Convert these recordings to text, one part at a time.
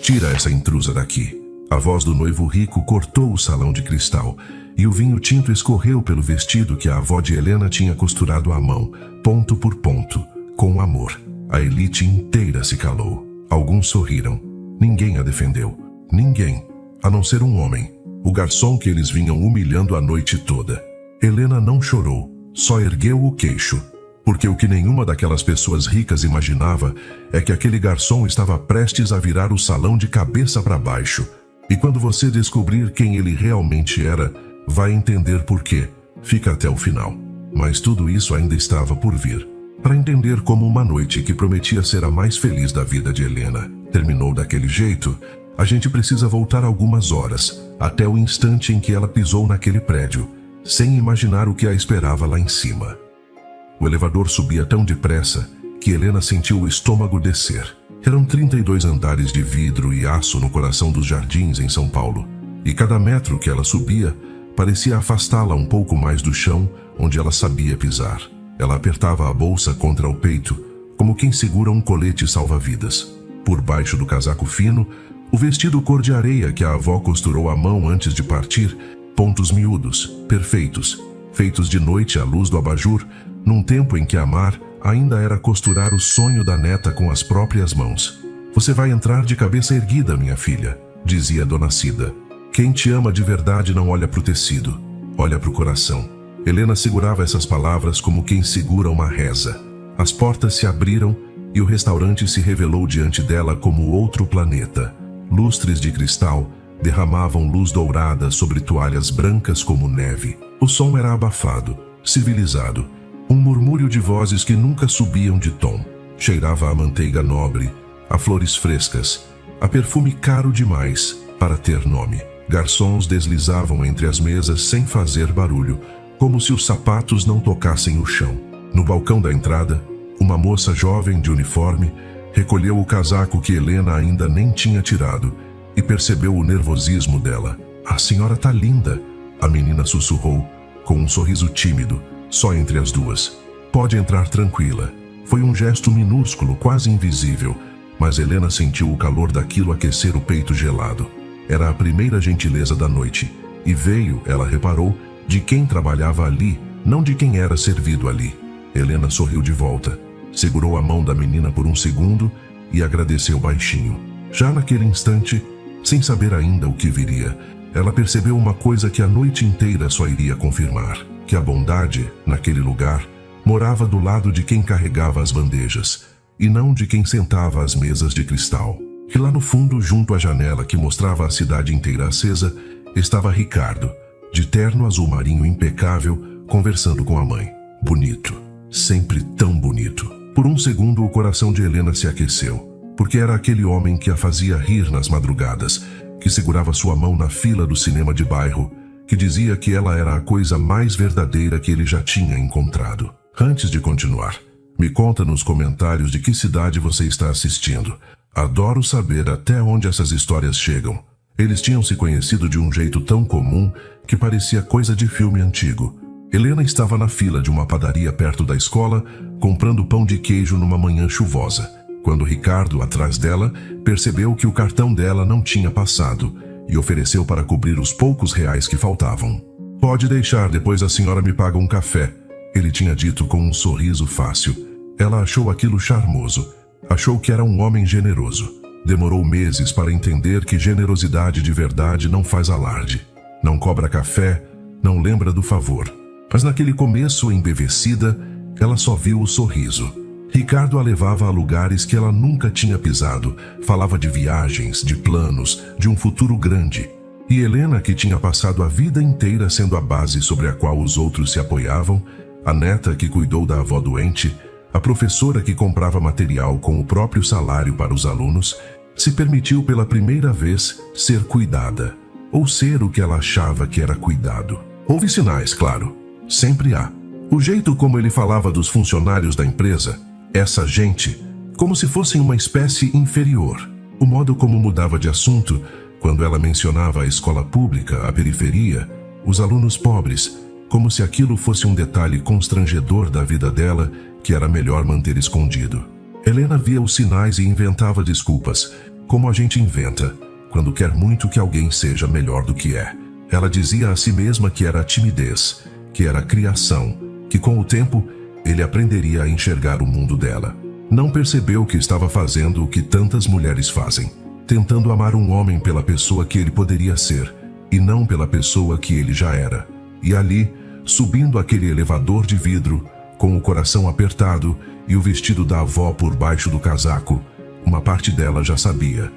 Tira essa intrusa daqui. A voz do noivo rico cortou o salão de cristal e o vinho tinto escorreu pelo vestido que a avó de Helena tinha costurado à mão, ponto por ponto, com amor. A elite inteira se calou. Alguns sorriram. Ninguém a defendeu. Ninguém, a não ser um homem, o garçom que eles vinham humilhando a noite toda. Helena não chorou, só ergueu o queixo, porque o que nenhuma daquelas pessoas ricas imaginava é que aquele garçom estava prestes a virar o salão de cabeça para baixo. E quando você descobrir quem ele realmente era, vai entender por quê. Fica até o final. Mas tudo isso ainda estava por vir. Para entender como uma noite que prometia ser a mais feliz da vida de Helena terminou daquele jeito, a gente precisa voltar algumas horas, até o instante em que ela pisou naquele prédio, sem imaginar o que a esperava lá em cima. O elevador subia tão depressa que Helena sentiu o estômago descer. Eram 32 andares de vidro e aço no coração dos jardins em São Paulo, e cada metro que ela subia parecia afastá-la um pouco mais do chão onde ela sabia pisar. Ela apertava a bolsa contra o peito, como quem segura um colete salva-vidas. Por baixo do casaco fino, o vestido cor de areia que a avó costurou à mão antes de partir, pontos miúdos, perfeitos, feitos de noite à luz do abajur, num tempo em que amar ainda era costurar o sonho da neta com as próprias mãos. Você vai entrar de cabeça erguida, minha filha, dizia Dona Cida. Quem te ama de verdade não olha para o tecido, olha para o coração. Helena segurava essas palavras como quem segura uma reza. As portas se abriram e o restaurante se revelou diante dela como outro planeta. Lustres de cristal derramavam luz dourada sobre toalhas brancas como neve. O som era abafado, civilizado. Um murmúrio de vozes que nunca subiam de tom. Cheirava a manteiga nobre, a flores frescas, a perfume caro demais para ter nome. Garçons deslizavam entre as mesas sem fazer barulho, como se os sapatos não tocassem o chão. No balcão da entrada, uma moça jovem de uniforme recolheu o casaco que Helena ainda nem tinha tirado e percebeu o nervosismo dela. "A senhora tá linda", a menina sussurrou, com um sorriso tímido, só entre as duas. "Pode entrar tranquila." Foi um gesto minúsculo, quase invisível, mas Helena sentiu o calor daquilo aquecer o peito gelado. Era a primeira gentileza da noite, e veio, ela reparou, de quem trabalhava ali, não de quem era servido ali. Helena sorriu de volta, segurou a mão da menina por um segundo e agradeceu baixinho. Já naquele instante, sem saber ainda o que viria, ela percebeu uma coisa que a noite inteira só iria confirmar: que a bondade, naquele lugar, morava do lado de quem carregava as bandejas, e não de quem sentava às mesas de cristal. E lá no fundo, junto à janela que mostrava a cidade inteira acesa, estava Ricardo, de terno azul marinho impecável, conversando com a mãe. Bonito, sempre tão bonito. Por um segundo o coração de Helena se aqueceu, porque era aquele homem que a fazia rir nas madrugadas, que segurava sua mão na fila do cinema de bairro, que dizia que ela era a coisa mais verdadeira que ele já tinha encontrado. Antes de continuar, me conta nos comentários de que cidade você está assistindo. Adoro saber até onde essas histórias chegam. Eles tinham se conhecido de um jeito tão comum que parecia coisa de filme antigo. Helena estava na fila de uma padaria perto da escola, comprando pão de queijo numa manhã chuvosa, quando Ricardo, atrás dela, percebeu que o cartão dela não tinha passado e ofereceu para cobrir os poucos reais que faltavam. "Pode deixar, depois a senhora me paga um café", ele tinha dito com um sorriso fácil. Ela achou aquilo charmoso. Achou que era um homem generoso. Demorou meses para entender que generosidade de verdade não faz alarde. Não cobra café, não lembra do favor. Mas naquele começo embevecida, ela só viu o sorriso. Ricardo a levava a lugares que ela nunca tinha pisado. Falava de viagens, de planos, de um futuro grande. E Helena, que tinha passado a vida inteira sendo a base sobre a qual os outros se apoiavam, a neta que cuidou da avó doente, a professora que comprava material com o próprio salário para os alunos, se permitiu pela primeira vez ser cuidada, ou ser o que ela achava que era cuidado. Houve sinais, claro. Sempre há. O jeito como ele falava dos funcionários da empresa, essa gente, como se fossem uma espécie inferior. O modo como mudava de assunto quando ela mencionava a escola pública, a periferia, os alunos pobres, como se aquilo fosse um detalhe constrangedor da vida dela que era melhor manter escondido. Helena via os sinais e inventava desculpas, como a gente inventa, quando quer muito que alguém seja melhor do que é. Ela dizia a si mesma que era timidez, que era criação, que com o tempo ele aprenderia a enxergar o mundo dela. Não percebeu que estava fazendo o que tantas mulheres fazem, tentando amar um homem pela pessoa que ele poderia ser, e não pela pessoa que ele já era. E ali, subindo aquele elevador de vidro, com o coração apertado e o vestido da avó por baixo do casaco, uma parte dela já sabia,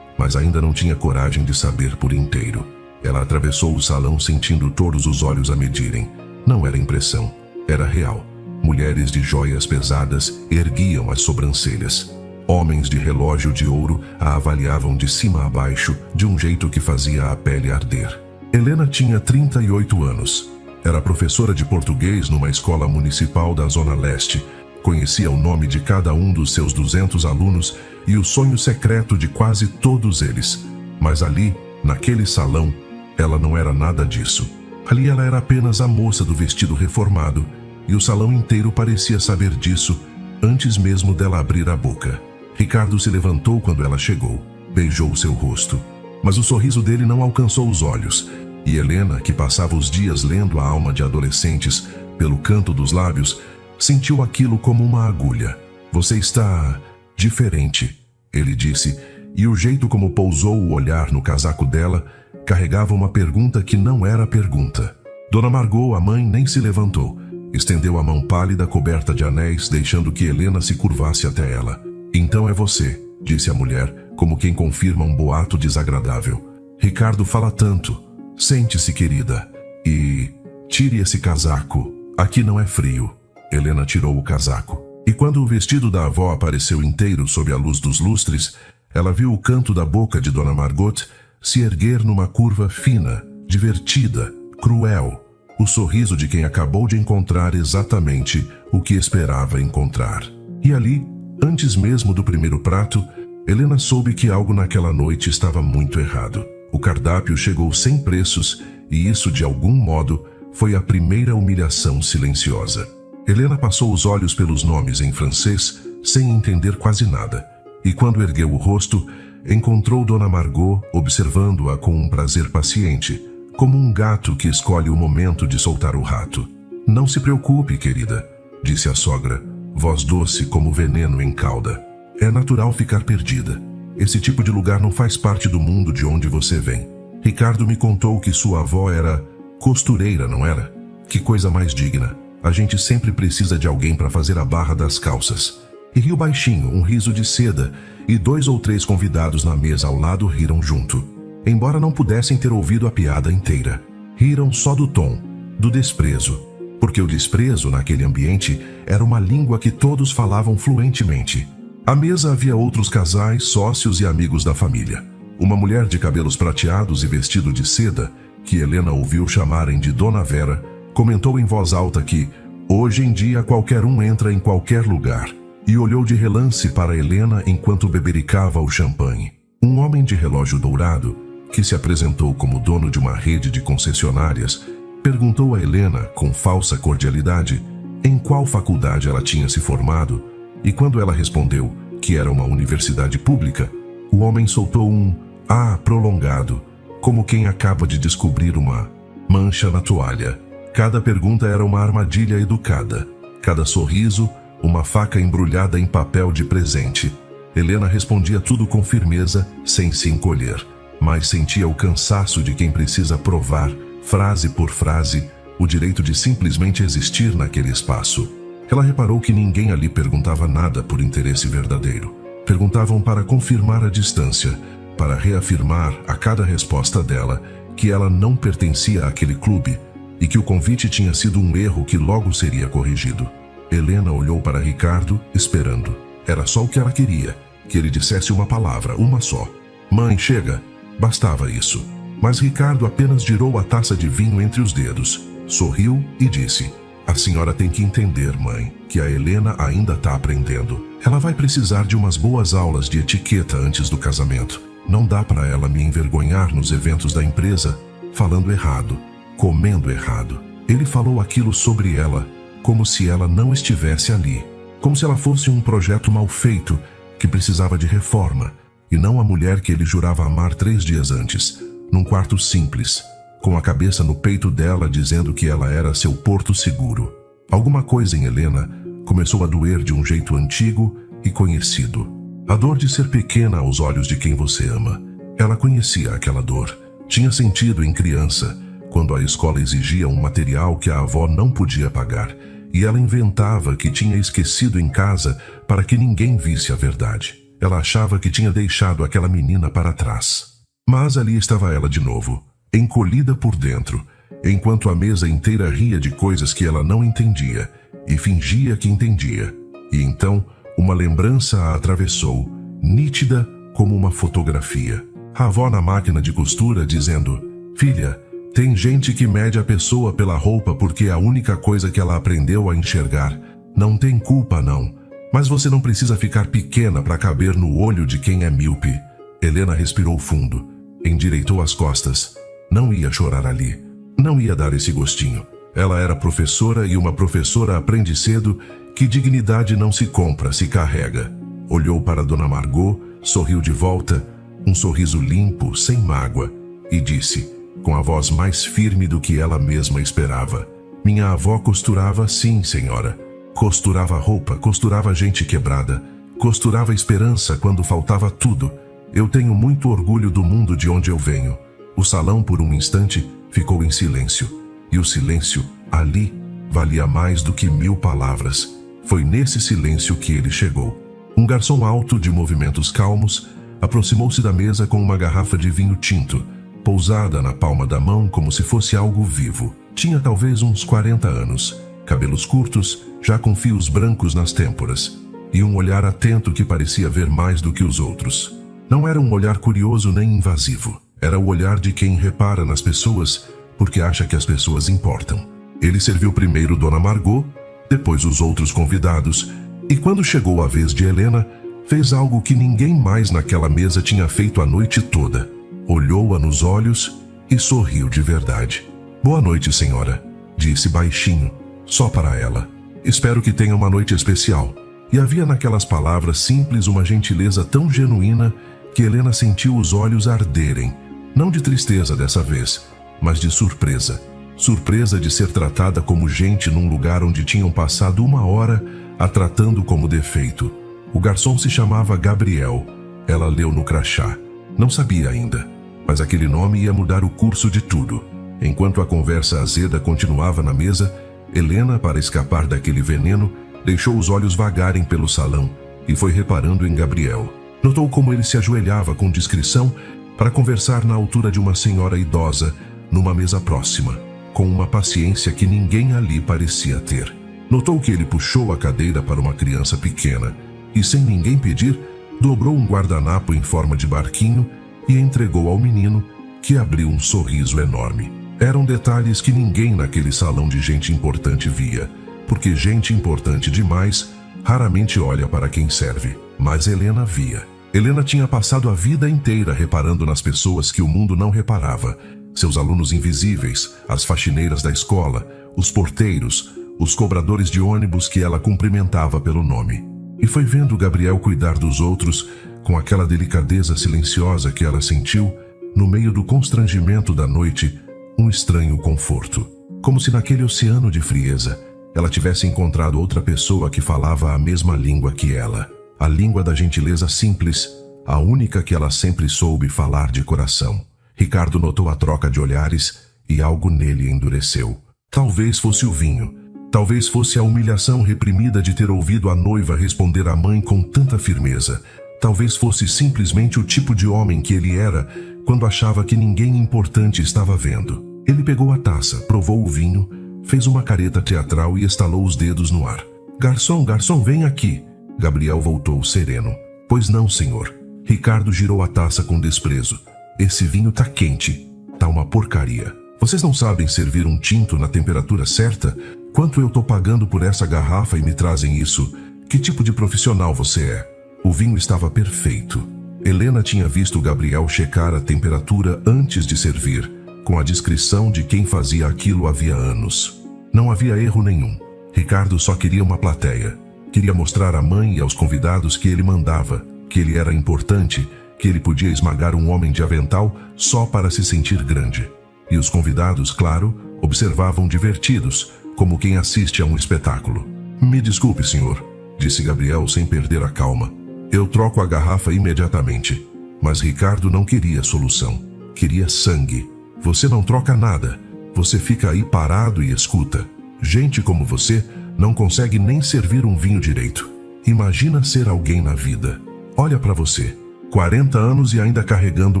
mas ainda não tinha coragem de saber por inteiro. Ela atravessou o salão sentindo todos os olhos a medirem. Não era impressão, era real. Mulheres de joias pesadas erguiam as sobrancelhas. Homens de relógio de ouro a avaliavam de cima a baixo de um jeito que fazia a pele arder. Helena tinha 38 anos. Era professora de português numa escola municipal da Zona Leste. Conhecia o nome de cada um dos seus 200 alunos e o sonho secreto de quase todos eles. Mas ali, naquele salão, ela não era nada disso. Ali ela era apenas a moça do vestido reformado, e o salão inteiro parecia saber disso antes mesmo dela abrir a boca. Ricardo se levantou quando ela chegou, beijou seu rosto. Mas o sorriso dele não alcançou os olhos, e Helena, que passava os dias lendo a alma de adolescentes pelo canto dos lábios, sentiu aquilo como uma agulha. Você está diferente, ele disse, e o jeito como pousou o olhar no casaco dela carregava uma pergunta que não era pergunta. Dona Margot, a mãe, nem se levantou. Estendeu a mão pálida coberta de anéis, deixando que Helena se curvasse até ela. Então é você, disse a mulher, como quem confirma um boato desagradável. Ricardo fala tanto. Sente-se, querida. E tire esse casaco. Aqui não é frio. Helena tirou o casaco. E quando o vestido da avó apareceu inteiro sob a luz dos lustres, ela viu o canto da boca de Dona Margot se erguer numa curva fina, divertida, cruel. O sorriso de quem acabou de encontrar exatamente o que esperava encontrar. E ali, antes mesmo do primeiro prato, Helena soube que algo naquela noite estava muito errado. O cardápio chegou sem preços e isso, de algum modo, foi a primeira humilhação silenciosa. Helena passou os olhos pelos nomes em francês, sem entender quase nada. E quando ergueu o rosto, encontrou Dona Margot observando-a com um prazer paciente, como um gato que escolhe o momento de soltar o rato. Não se preocupe, querida, disse a sogra, voz doce como veneno em cauda. É natural ficar perdida. Esse tipo de lugar não faz parte do mundo de onde você vem. Ricardo me contou que sua avó era costureira, não era? Que coisa mais digna. A gente sempre precisa de alguém para fazer a barra das calças. E riu baixinho, um riso de seda, e 2 ou 3 convidados na mesa ao lado riram junto. Embora não pudessem ter ouvido a piada inteira. Riram só do tom, do desprezo. Porque o desprezo, naquele ambiente, era uma língua que todos falavam fluentemente. À mesa havia outros casais, sócios e amigos da família. Uma mulher de cabelos prateados e vestido de seda, que Helena ouviu chamarem de Dona Vera, comentou em voz alta que, hoje em dia, qualquer um entra em qualquer lugar, e olhou de relance para Helena enquanto bebericava o champanhe. Um homem de relógio dourado, que se apresentou como dono de uma rede de concessionárias, perguntou a Helena, com falsa cordialidade, em qual faculdade ela tinha se formado, e quando ela respondeu que era uma universidade pública, o homem soltou um "ah" prolongado, como quem acaba de descobrir uma mancha na toalha. Cada pergunta era uma armadilha educada, cada sorriso, uma faca embrulhada em papel de presente. Helena respondia tudo com firmeza, sem se encolher, mas sentia o cansaço de quem precisa provar, frase por frase, o direito de simplesmente existir naquele espaço. Ela reparou que ninguém ali perguntava nada por interesse verdadeiro. Perguntavam para confirmar a distância, para reafirmar a cada resposta dela que ela não pertencia àquele clube e que o convite tinha sido um erro que logo seria corrigido. Helena olhou para Ricardo, esperando. Era só o que ela queria, que ele dissesse uma palavra, uma só. "Mãe, chega." Bastava isso. Mas Ricardo apenas girou a taça de vinho entre os dedos, sorriu e disse: "A senhora tem que entender, mãe, que a Helena ainda está aprendendo. Ela vai precisar de umas boas aulas de etiqueta antes do casamento. Não dá para ela me envergonhar nos eventos da empresa, falando errado, comendo errado." Ele falou aquilo sobre ela, como se ela não estivesse ali, como se ela fosse um projeto mal feito, que precisava de reforma, e não a mulher que ele jurava amar 3 dias antes, num quarto simples, com a cabeça no peito dela dizendo que ela era seu porto seguro. Alguma coisa em Helena começou a doer de um jeito antigo e conhecido. A dor de ser pequena aos olhos de quem você ama. Ela conhecia aquela dor. Tinha sentido em criança, quando a escola exigia um material que a avó não podia pagar, e ela inventava que tinha esquecido em casa para que ninguém visse a verdade. Ela achava que tinha deixado aquela menina para trás. Mas ali estava ela de novo, encolhida por dentro, enquanto a mesa inteira ria de coisas que ela não entendia e fingia que entendia. E então, uma lembrança a atravessou, nítida como uma fotografia. A avó na máquina de costura dizendo: "Filha, tem gente que mede a pessoa pela roupa porque é a única coisa que ela aprendeu a enxergar. Não tem culpa, não. Mas você não precisa ficar pequena para caber no olho de quem é míope." Helena respirou fundo, endireitou as costas. Não ia chorar ali. Não ia dar esse gostinho. Ela era professora e uma professora aprende cedo que dignidade não se compra, se carrega. Olhou para Dona Margot, sorriu de volta, um sorriso limpo, sem mágoa, e disse, com a voz mais firme do que ela mesma esperava: "Minha avó costurava, sim, senhora. Costurava roupa, costurava gente quebrada, costurava esperança quando faltava tudo. Eu tenho muito orgulho do mundo de onde eu venho." O salão, por um instante, ficou em silêncio. E o silêncio, ali, valia mais do que 1000 palavras. Foi nesse silêncio que ele chegou. Um garçom alto, de movimentos calmos, aproximou-se da mesa com uma garrafa de vinho tinto, pousada na palma da mão como se fosse algo vivo. Tinha talvez uns 40 anos, cabelos curtos, já com fios brancos nas têmporas, e um olhar atento que parecia ver mais do que os outros. Não era um olhar curioso nem invasivo. Era o olhar de quem repara nas pessoas porque acha que as pessoas importam. Ele serviu primeiro Dona Margot, depois os outros convidados, e quando chegou a vez de Helena, fez algo que ninguém mais naquela mesa tinha feito a noite toda. Olhou-a nos olhos e sorriu de verdade. "Boa noite, senhora", disse baixinho, só para ela. "Espero que tenha uma noite especial." E havia naquelas palavras simples uma gentileza tão genuína que Helena sentiu os olhos arderem, não de tristeza dessa vez, mas de surpresa. Surpresa de ser tratada como gente num lugar onde tinham passado 1 hora a tratando como defeito. O garçom se chamava Gabriel. Ela leu no crachá. Não sabia ainda, mas aquele nome ia mudar o curso de tudo. Enquanto a conversa azeda continuava na mesa, Helena, para escapar daquele veneno, deixou os olhos vagarem pelo salão e foi reparando em Gabriel. Notou como ele se ajoelhava com discrição para conversar na altura de uma senhora idosa, numa mesa próxima, com uma paciência que ninguém ali parecia ter. Notou que ele puxou a cadeira para uma criança pequena e, sem ninguém pedir, dobrou um guardanapo em forma de barquinho e entregou ao menino, que abriu um sorriso enorme. Eram detalhes que ninguém naquele salão de gente importante via, porque gente importante demais raramente olha para quem serve. Mas Helena via. Helena tinha passado a vida inteira reparando nas pessoas que o mundo não reparava. Seus alunos invisíveis, as faxineiras da escola, os porteiros, os cobradores de ônibus que ela cumprimentava pelo nome. E foi vendo Gabriel cuidar dos outros com aquela delicadeza silenciosa que ela sentiu, no meio do constrangimento da noite, um estranho conforto. Como se naquele oceano de frieza, ela tivesse encontrado outra pessoa que falava a mesma língua que ela. A língua da gentileza simples, a única que ela sempre soube falar de coração. Ricardo notou a troca de olhares e algo nele endureceu. Talvez fosse o vinho. Talvez fosse a humilhação reprimida de ter ouvido a noiva responder à mãe com tanta firmeza. Talvez fosse simplesmente o tipo de homem que ele era quando achava que ninguém importante estava vendo. Ele pegou a taça, provou o vinho, fez uma careta teatral e estalou os dedos no ar. Garçom, vem aqui." Gabriel voltou sereno. "Pois não, senhor." Ricardo girou a taça com desprezo. "Esse vinho tá quente. Tá uma porcaria. Vocês não sabem servir um tinto na temperatura certa? Quanto eu tô pagando por essa garrafa e me trazem isso? Que tipo de profissional você é?" O vinho estava perfeito. Helena tinha visto Gabriel checar a temperatura antes de servir, com a discrição de quem fazia aquilo havia anos. Não havia erro nenhum. Ricardo só queria uma plateia. Queria mostrar à mãe e aos convidados que ele mandava, que ele era importante, que ele podia esmagar um homem de avental só para se sentir grande. E os convidados, claro, observavam divertidos, como quem assiste a um espetáculo. Me desculpe, senhor, disse Gabriel sem perder a calma. Eu troco a garrafa imediatamente. Mas Ricardo não queria solução. Queria sangue. Você não troca nada. Você fica aí parado e escuta. Gente como você não consegue nem servir um vinho direito. Imagina ser alguém na vida. Olha para você. 40 anos e ainda carregando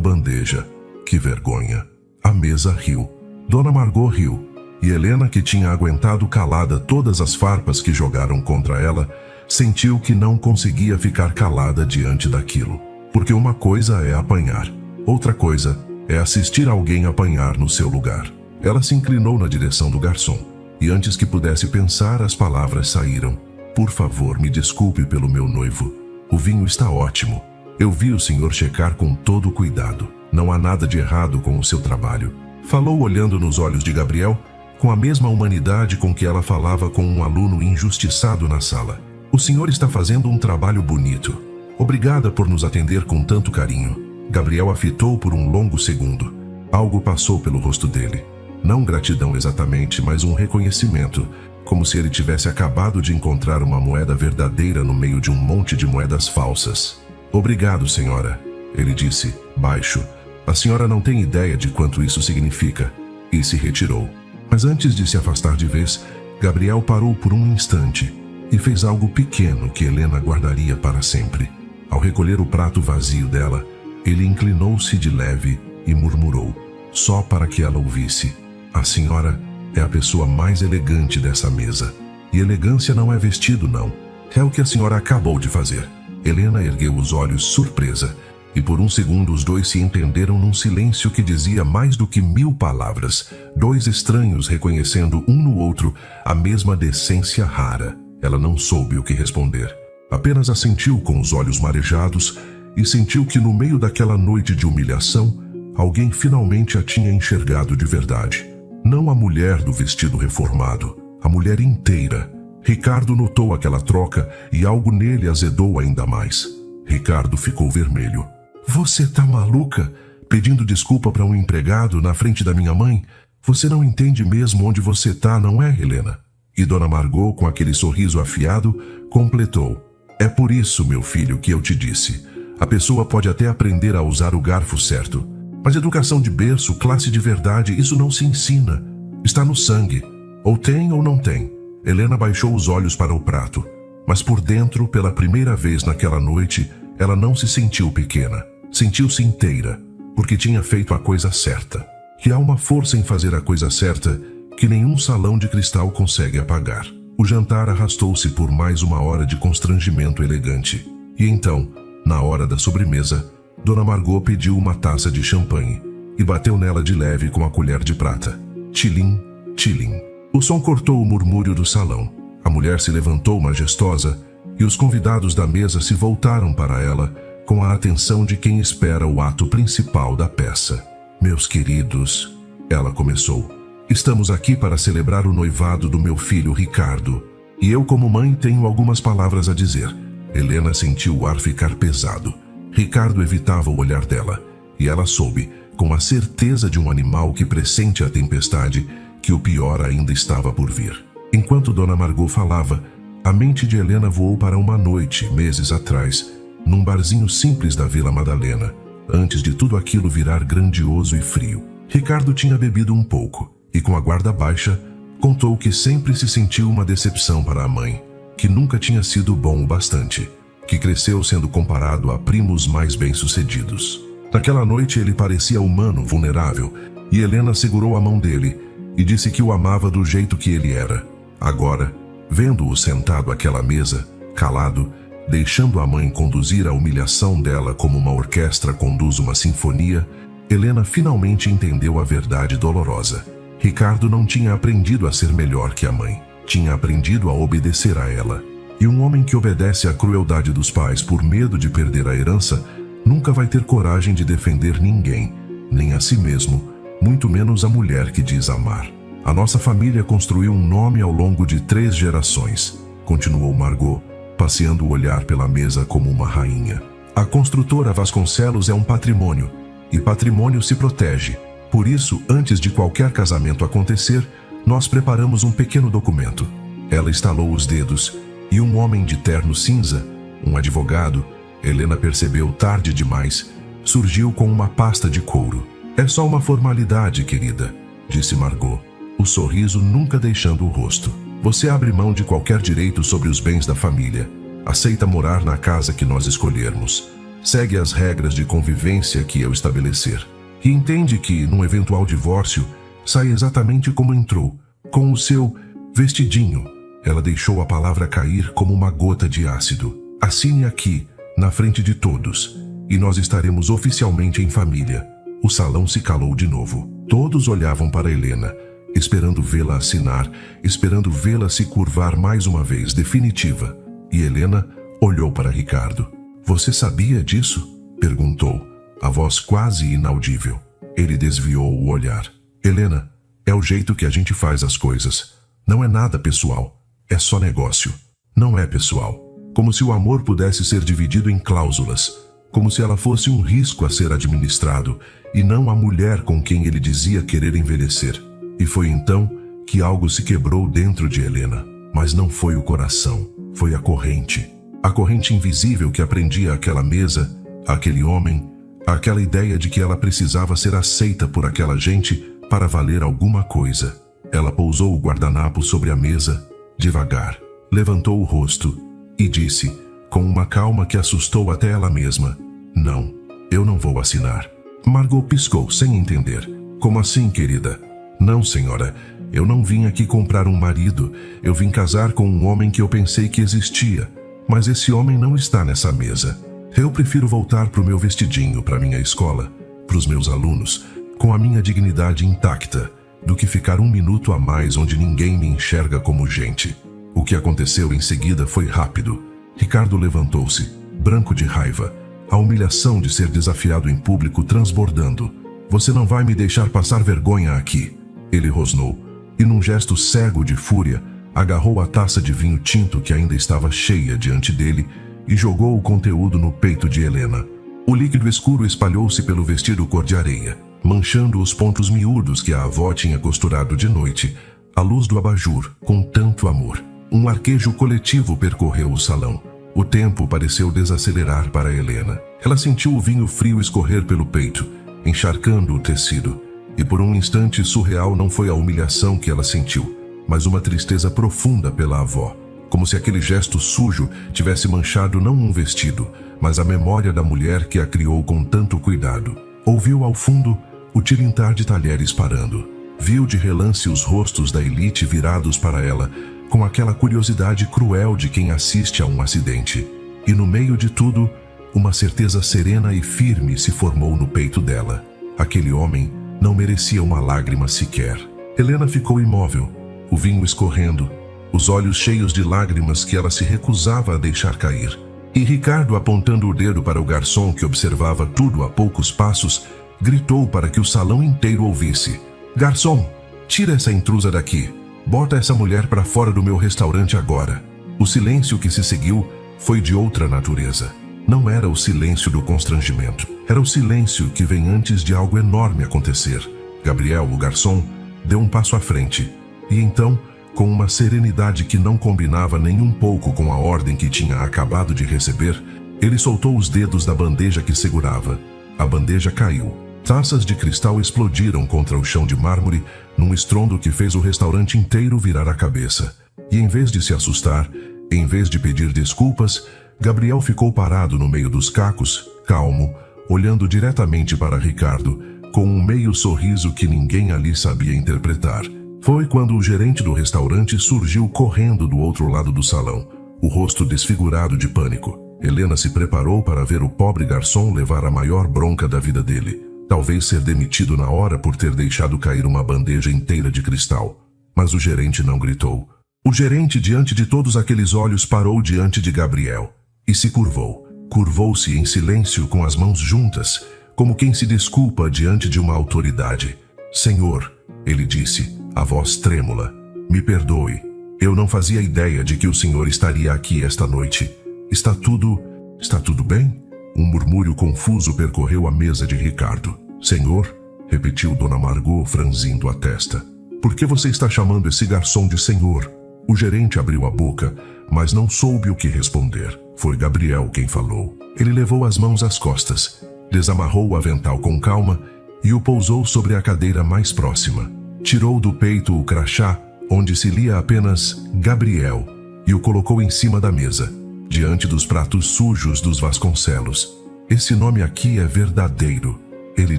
bandeja. Que vergonha. A mesa riu. Dona Margot riu. E Helena, que tinha aguentado calada todas as farpas que jogaram contra ela, sentiu que não conseguia ficar calada diante daquilo. Porque uma coisa é apanhar. Outra coisa é assistir alguém apanhar no seu lugar. Ela se inclinou na direção do garçom. E antes que pudesse pensar, as palavras saíram. Por favor, me desculpe pelo meu noivo. O vinho está ótimo. Eu vi o senhor checar com todo o cuidado. Não há nada de errado com o seu trabalho. Falou olhando nos olhos de Gabriel, com a mesma humanidade com que ela falava com um aluno injustiçado na sala. O senhor está fazendo um trabalho bonito. Obrigada por nos atender com tanto carinho. Gabriel a fitou por um longo segundo. Algo passou pelo rosto dele. Não gratidão exatamente, mas um reconhecimento, como se ele tivesse acabado de encontrar uma moeda verdadeira no meio de um monte de moedas falsas. Obrigado, senhora, ele disse, baixo. A senhora não tem ideia de quanto isso significa. E se retirou. Mas antes de se afastar de vez, Gabriel parou por um instante e fez algo pequeno que Helena guardaria para sempre. Ao recolher o prato vazio dela, ele inclinou-se de leve e murmurou, só para que ela ouvisse. A senhora é a pessoa mais elegante dessa mesa. E elegância não é vestido, não. É o que a senhora acabou de fazer. Helena ergueu os olhos surpresa, e por um segundo os dois se entenderam num silêncio que dizia mais do que 1000 palavras. Dois estranhos reconhecendo um no outro a mesma decência rara. Ela não soube o que responder. Apenas assentiu com os olhos marejados e sentiu que no meio daquela noite de humilhação, alguém finalmente a tinha enxergado de verdade. Não a mulher do vestido reformado, a mulher inteira. Ricardo notou aquela troca e algo nele azedou ainda mais. Ricardo ficou vermelho. Você tá maluca? Pedindo desculpa para um empregado na frente da minha mãe? Você não entende mesmo onde você tá, não é, Helena? E Dona Margot, com aquele sorriso afiado, completou. É por isso, meu filho, que eu te disse. A pessoa pode até aprender a usar o garfo certo. Mas educação de berço, classe de verdade, isso não se ensina. Está no sangue. Ou tem ou não tem. Helena baixou os olhos para o prato. Mas por dentro, pela primeira vez naquela noite, ela não se sentiu pequena. Sentiu-se inteira, porque tinha feito a coisa certa. Que há uma força em fazer a coisa certa que nenhum salão de cristal consegue apagar. O jantar arrastou-se por mais uma hora de constrangimento elegante. E então, na hora da sobremesa, Dona Margot pediu uma taça de champanhe e bateu nela de leve com a colher de prata. Tilim, tilim. O som cortou o murmúrio do salão. A mulher se levantou majestosa e os convidados da mesa se voltaram para ela com a atenção de quem espera o ato principal da peça. Meus queridos, ela começou, estamos aqui para celebrar o noivado do meu filho Ricardo. E eu, como mãe, tenho algumas palavras a dizer. Helena sentiu o ar ficar pesado. Ricardo evitava o olhar dela, e ela soube, com a certeza de um animal que pressente a tempestade, que o pior ainda estava por vir. Enquanto Dona Margot falava, a mente de Helena voou para uma noite, meses atrás, num barzinho simples da Vila Madalena, antes de tudo aquilo virar grandioso e frio. Ricardo tinha bebido um pouco, e com a guarda baixa, contou que sempre se sentiu uma decepção para a mãe, que nunca tinha sido bom o bastante, que cresceu sendo comparado a primos mais bem-sucedidos. Naquela noite ele parecia humano, vulnerável, e Helena segurou a mão dele e disse que o amava do jeito que ele era. Agora, vendo-o sentado àquela mesa, calado, deixando a mãe conduzir a humilhação dela como uma orquestra conduz uma sinfonia, Helena finalmente entendeu a verdade dolorosa. Ricardo não tinha aprendido a ser melhor que a mãe. Tinha aprendido a obedecer a ela. E um homem que obedece à crueldade dos pais por medo de perder a herança nunca vai ter coragem de defender ninguém, nem a si mesmo, muito menos a mulher que diz amar. A nossa família construiu um nome ao longo de 3 gerações, continuou Margot, passeando o olhar pela mesa como uma rainha. A construtora Vasconcelos é um patrimônio, e patrimônio se protege. Por isso, antes de qualquer casamento acontecer, nós preparamos um pequeno documento. Ela estalou os dedos, e um homem de terno cinza, um advogado, Helena percebeu tarde demais, surgiu com uma pasta de couro. É só uma formalidade, querida, disse Margot, o sorriso nunca deixando o rosto. Você abre mão de qualquer direito sobre os bens da família. Aceita morar na casa que nós escolhermos. Segue as regras de convivência que eu estabelecer. E entende que, num eventual divórcio, sai exatamente como entrou, com o seu vestidinho. Ela deixou a palavra cair como uma gota de ácido. Assine aqui, na frente de todos, e nós estaremos oficialmente em família. O salão se calou de novo. Todos olhavam para Helena, esperando vê-la assinar, esperando vê-la se curvar mais uma vez, definitiva. E Helena olhou para Ricardo. Você sabia disso? Perguntou, a voz quase inaudível. Ele desviou o olhar. Helena, é o jeito que a gente faz as coisas. Não é nada pessoal. É só negócio. Não é pessoal. Como se o amor pudesse ser dividido em cláusulas. Como se ela fosse um risco a ser administrado, e não a mulher com quem ele dizia querer envelhecer. E foi então que algo se quebrou dentro de Helena. Mas não foi o coração, foi a corrente. A corrente invisível que prendia aquela mesa, aquele homem, aquela ideia de que ela precisava ser aceita por aquela gente para valer alguma coisa. Ela pousou o guardanapo sobre a mesa, devagar, levantou o rosto e disse, com uma calma que assustou até ela mesma, não, eu não vou assinar. Margot piscou sem entender. Como assim, querida? Não, senhora, eu não vim aqui comprar um marido, eu vim casar com um homem que eu pensei que existia, mas esse homem não está nessa mesa. Eu prefiro voltar para o meu vestidinho, para minha escola, para os meus alunos, com a minha dignidade intacta, do que ficar um minuto a mais onde ninguém me enxerga como gente. O que aconteceu em seguida foi rápido. Ricardo levantou-se, branco de raiva, a humilhação de ser desafiado em público transbordando. Você não vai me deixar passar vergonha aqui. Ele rosnou, e num gesto cego de fúria, agarrou a taça de vinho tinto que ainda estava cheia diante dele e jogou o conteúdo no peito de Helena. O líquido escuro espalhou-se pelo vestido cor de areia, manchando os pontos miúdos que a avó tinha costurado de noite, à luz do abajur, com tanto amor. Um arquejo coletivo percorreu o salão. O tempo pareceu desacelerar para Helena. Ela sentiu o vinho frio escorrer pelo peito, encharcando o tecido. E por um instante surreal não foi a humilhação que ela sentiu, mas uma tristeza profunda pela avó. Como se aquele gesto sujo tivesse manchado não um vestido, mas a memória da mulher que a criou com tanto cuidado. Ouviu ao fundo o tilintar de talheres parando. Viu de relance os rostos da elite virados para ela, com aquela curiosidade cruel de quem assiste a um acidente. E no meio de tudo, uma certeza serena e firme se formou no peito dela. Aquele homem não merecia uma lágrima sequer. Helena ficou imóvel, o vinho escorrendo, os olhos cheios de lágrimas que ela se recusava a deixar cair. E Ricardo, apontando o dedo para o garçom que observava tudo a poucos passos, gritou para que o salão inteiro ouvisse. Garçom, tira essa intrusa daqui. Bota essa mulher para fora do meu restaurante agora. O silêncio que se seguiu foi de outra natureza. Não era o silêncio do constrangimento. Era o silêncio que vem antes de algo enorme acontecer. Gabriel, o garçom, deu um passo à frente. E então, com uma serenidade que não combinava nem um pouco com a ordem que tinha acabado de receber, ele soltou os dedos da bandeja que segurava. A bandeja caiu. Taças de cristal explodiram contra o chão de mármore, num estrondo que fez o restaurante inteiro virar a cabeça. E em vez de se assustar, em vez de pedir desculpas, Gabriel ficou parado no meio dos cacos, calmo, olhando diretamente para Ricardo, com um meio sorriso que ninguém ali sabia interpretar. Foi quando o gerente do restaurante surgiu correndo do outro lado do salão, o rosto desfigurado de pânico. Helena se preparou para ver o pobre garçom levar a maior bronca da vida dele. Talvez ser demitido na hora por ter deixado cair uma bandeja inteira de cristal. Mas o gerente não gritou. O gerente, diante de todos aqueles olhos, parou diante de Gabriel e se curvou. Curvou-se em silêncio com as mãos juntas, como quem se desculpa diante de uma autoridade. Senhor, ele disse, a voz trêmula, me perdoe. Eu não fazia ideia de que o senhor estaria aqui esta noite. Está tudo bem? Um murmúrio confuso percorreu a mesa de Ricardo. Senhor, repetiu Dona Margot, franzindo a testa. Por que você está chamando esse garçom de senhor? O gerente abriu a boca, mas não soube o que responder. Foi Gabriel quem falou. Ele levou as mãos às costas, desamarrou o avental com calma e o pousou sobre a cadeira mais próxima. Tirou do peito o crachá, onde se lia apenas Gabriel, e o colocou em cima da mesa, diante dos pratos sujos dos Vasconcelos. Esse nome aqui é verdadeiro, ele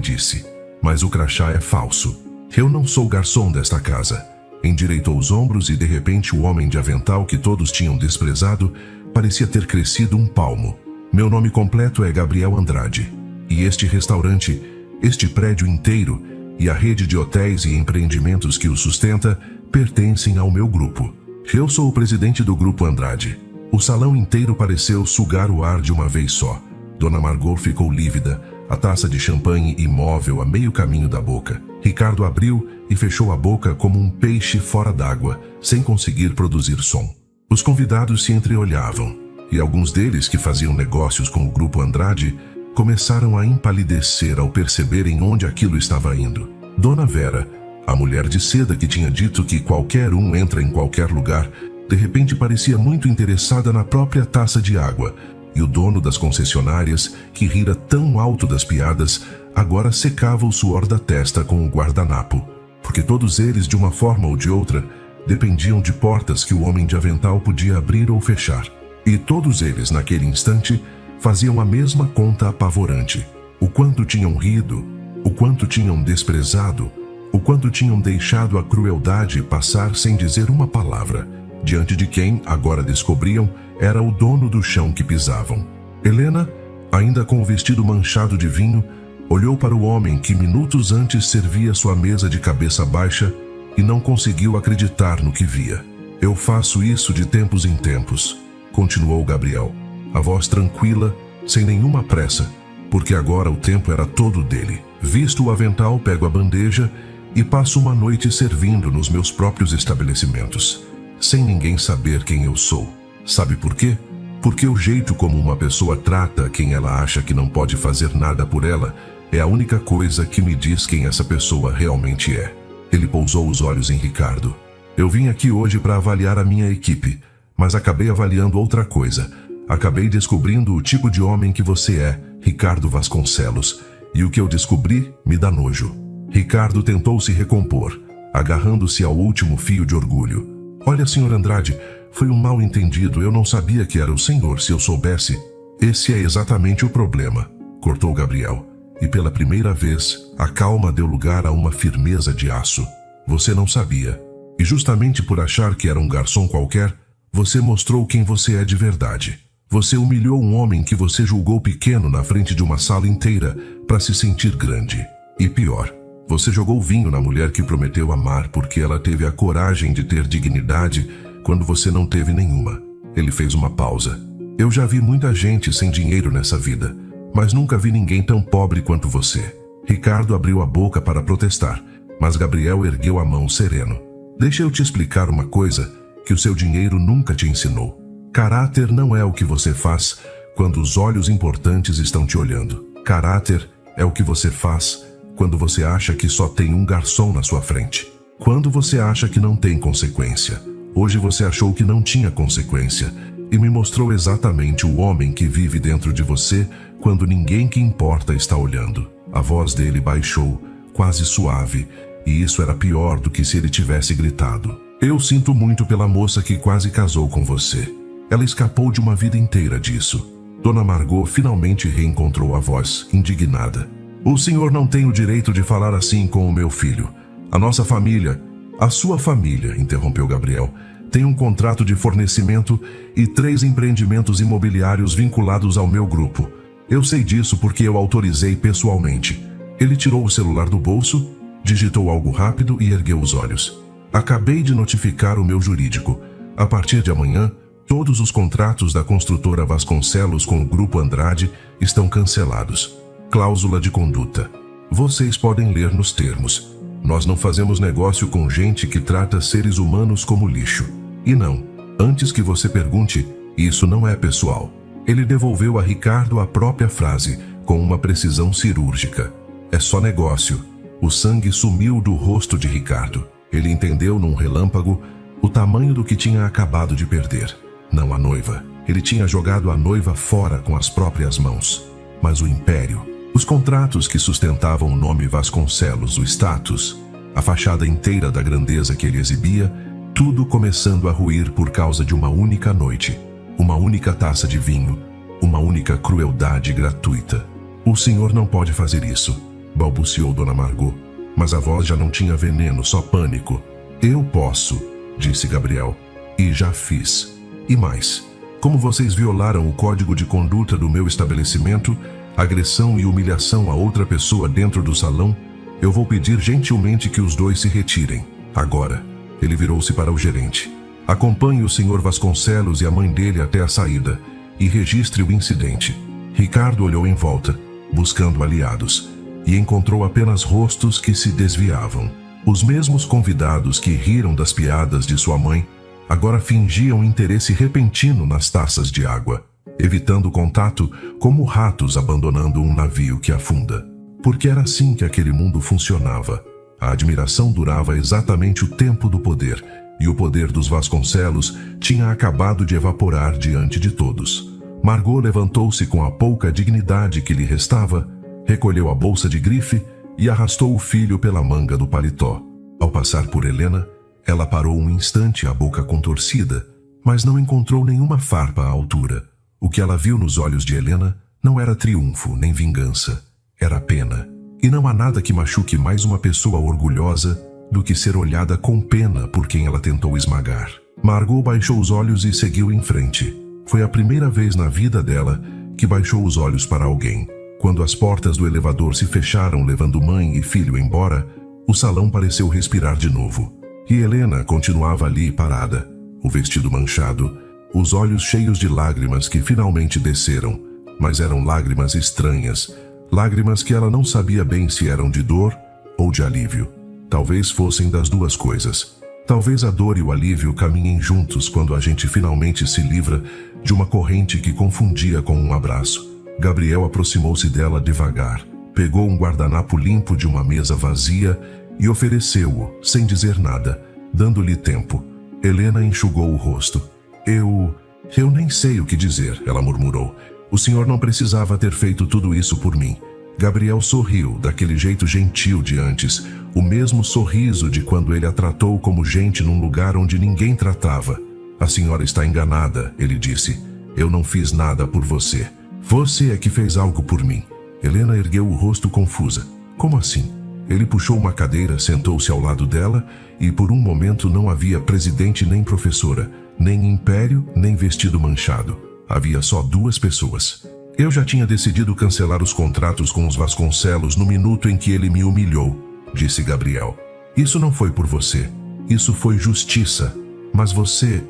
disse, mas o crachá é falso. Eu não sou garçom desta casa. Endireitou os ombros e de repente o homem de avental que todos tinham desprezado parecia ter crescido um palmo. Meu nome completo é Gabriel Andrade. E este restaurante, este prédio inteiro e a rede de hotéis e empreendimentos que o sustenta pertencem ao meu grupo. Eu sou o presidente do Grupo Andrade. O salão inteiro pareceu sugar o ar de uma vez só. Dona Margot ficou lívida, a taça de champanhe imóvel a meio caminho da boca. Ricardo abriu e fechou a boca como um peixe fora d'água, sem conseguir produzir som. Os convidados se entreolhavam, e alguns deles que faziam negócios com o Grupo Andrade começaram a empalidecer ao perceberem onde aquilo estava indo. Dona Vera, a mulher de seda que tinha dito que qualquer um entra em qualquer lugar, de repente parecia muito interessada na própria taça de água, e o dono das concessionárias, que rira tão alto das piadas, agora secava o suor da testa com o guardanapo, porque todos eles, de uma forma ou de outra, dependiam de portas que o homem de avental podia abrir ou fechar. E todos eles, naquele instante, faziam a mesma conta apavorante. O quanto tinham rido, o quanto tinham desprezado, o quanto tinham deixado a crueldade passar sem dizer uma palavra, diante de quem, agora descobriam, era o dono do chão que pisavam. Helena, ainda com o vestido manchado de vinho, olhou para o homem que minutos antes servia sua mesa de cabeça baixa e não conseguiu acreditar no que via. Eu faço isso de tempos em tempos, continuou Gabriel, a voz tranquila, sem nenhuma pressa, porque agora o tempo era todo dele. Visto o avental, pego a bandeja e passo uma noite servindo nos meus próprios estabelecimentos, sem ninguém saber quem eu sou. Sabe por quê? Porque o jeito como uma pessoa trata quem ela acha que não pode fazer nada por ela é a única coisa que me diz quem essa pessoa realmente é. Ele pousou os olhos em Ricardo. Eu vim aqui hoje para avaliar a minha equipe, mas acabei avaliando outra coisa. Acabei descobrindo o tipo de homem que você é, Ricardo Vasconcelos, e o que eu descobri me dá nojo. Ricardo tentou se recompor, agarrando-se ao último fio de orgulho. Olha, Sr. Andrade, foi um mal-entendido, eu não sabia que era o senhor, se eu soubesse. Esse é exatamente o problema, cortou Gabriel, e pela primeira vez, a calma deu lugar a uma firmeza de aço. Você não sabia, e justamente por achar que era um garçom qualquer, você mostrou quem você é de verdade. Você humilhou um homem que você julgou pequeno na frente de uma sala inteira para se sentir grande. E pior, você jogou vinho na mulher que prometeu amar porque ela teve a coragem de ter dignidade quando você não teve nenhuma. Ele fez uma pausa. Eu já vi muita gente sem dinheiro nessa vida, mas nunca vi ninguém tão pobre quanto você. Ricardo abriu a boca para protestar, mas Gabriel ergueu a mão sereno. Deixa eu te explicar uma coisa que o seu dinheiro nunca te ensinou. Caráter não é o que você faz quando os olhos importantes estão te olhando. Caráter é o que você faz quando você acha que só tem um garçom na sua frente. Quando você acha que não tem consequência. Hoje você achou que não tinha consequência e me mostrou exatamente o homem que vive dentro de você quando ninguém que importa está olhando. A voz dele baixou, quase suave, e isso era pior do que se ele tivesse gritado. Eu sinto muito pela moça que quase casou com você. Ela escapou de uma vida inteira disso. Dona Margot finalmente reencontrou a voz, indignada. O senhor não tem o direito de falar assim com o meu filho. A nossa família, a sua família, interrompeu Gabriel, tem um contrato de fornecimento e 3 empreendimentos imobiliários vinculados ao meu grupo. Eu sei disso porque eu autorizei pessoalmente. Ele tirou o celular do bolso, digitou algo rápido e ergueu os olhos. Acabei de notificar o meu jurídico. A partir de amanhã, todos os contratos da construtora Vasconcelos com o Grupo Andrade estão cancelados. Cláusula de conduta. Vocês podem ler nos termos. Nós não fazemos negócio com gente que trata seres humanos como lixo. E não, antes que você pergunte, isso não é pessoal. Ele devolveu a Ricardo a própria frase, com uma precisão cirúrgica. É só negócio. O sangue sumiu do rosto de Ricardo. Ele entendeu num relâmpago o tamanho do que tinha acabado de perder. Não a noiva. Ele tinha jogado a noiva fora com as próprias mãos. Mas o império, os contratos que sustentavam o nome Vasconcelos, o status, a fachada inteira da grandeza que ele exibia, tudo começando a ruir por causa de uma única noite, uma única taça de vinho, uma única crueldade gratuita. O senhor não pode fazer isso, balbuciou Dona Margot, mas a voz já não tinha veneno, só pânico. Eu posso, disse Gabriel, e já fiz. E mais, como vocês violaram o código de conduta do meu estabelecimento, agressão e humilhação a outra pessoa dentro do salão, eu vou pedir gentilmente que os dois se retirem. Agora. Ele virou-se para o gerente. Acompanhe o senhor Vasconcelos e a mãe dele até a saída e registre o incidente. Ricardo olhou em volta, buscando aliados, e encontrou apenas rostos que se desviavam. Os mesmos convidados que riram das piadas de sua mãe agora fingiam interesse repentino nas taças de água, evitando contato como ratos abandonando um navio que afunda. Porque era assim que aquele mundo funcionava. A admiração durava exatamente o tempo do poder, e o poder dos Vasconcelos tinha acabado de evaporar diante de todos. Margot levantou-se com a pouca dignidade que lhe restava, recolheu a bolsa de grife e arrastou o filho pela manga do paletó. Ao passar por Helena, ela parou um instante, a boca contorcida, mas não encontrou nenhuma farpa à altura. O que ela viu nos olhos de Helena não era triunfo nem vingança, era pena. E não há nada que machuque mais uma pessoa orgulhosa do que ser olhada com pena por quem ela tentou esmagar. Margot baixou os olhos e seguiu em frente. Foi a primeira vez na vida dela que baixou os olhos para alguém. Quando as portas do elevador se fecharam levando mãe e filho embora, o salão pareceu respirar de novo. E Helena continuava ali parada, o vestido manchado, os olhos cheios de lágrimas que finalmente desceram, mas eram lágrimas estranhas, lágrimas que ela não sabia bem se eram de dor ou de alívio. Talvez fossem das duas coisas. Talvez a dor e o alívio caminhem juntos quando a gente finalmente se livra de uma corrente que confundia com um abraço. Gabriel aproximou-se dela devagar, pegou um guardanapo limpo de uma mesa vazia e ofereceu-o, sem dizer nada, dando-lhe tempo. Helena enxugou o rosto. Eu nem sei o que dizer, ela murmurou. O senhor não precisava ter feito tudo isso por mim. Gabriel sorriu, daquele jeito gentil de antes, o mesmo sorriso de quando ele a tratou como gente num lugar onde ninguém tratava. A senhora está enganada, ele disse. Eu não fiz nada por você. Você é que fez algo por mim. Helena ergueu o rosto confusa. Como assim? Ele puxou uma cadeira, sentou-se ao lado dela e por um momento não havia presidente nem professora, nem império, nem vestido manchado. Havia só duas pessoas. Eu já tinha decidido cancelar os contratos com os Vasconcelos no minuto em que ele me humilhou, disse Gabriel. Isso não foi por você. Isso foi justiça. Mas você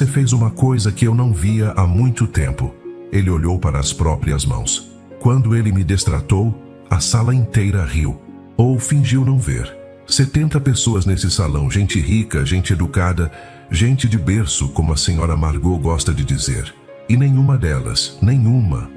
fez uma coisa que eu não via há muito tempo. Ele olhou para as próprias mãos. Quando ele me destratou, a sala inteira riu. Ou fingiu não ver. 70 pessoas nesse salão, gente rica, gente educada, gente de berço, como a senhora Margot gosta de dizer. E nenhuma delas,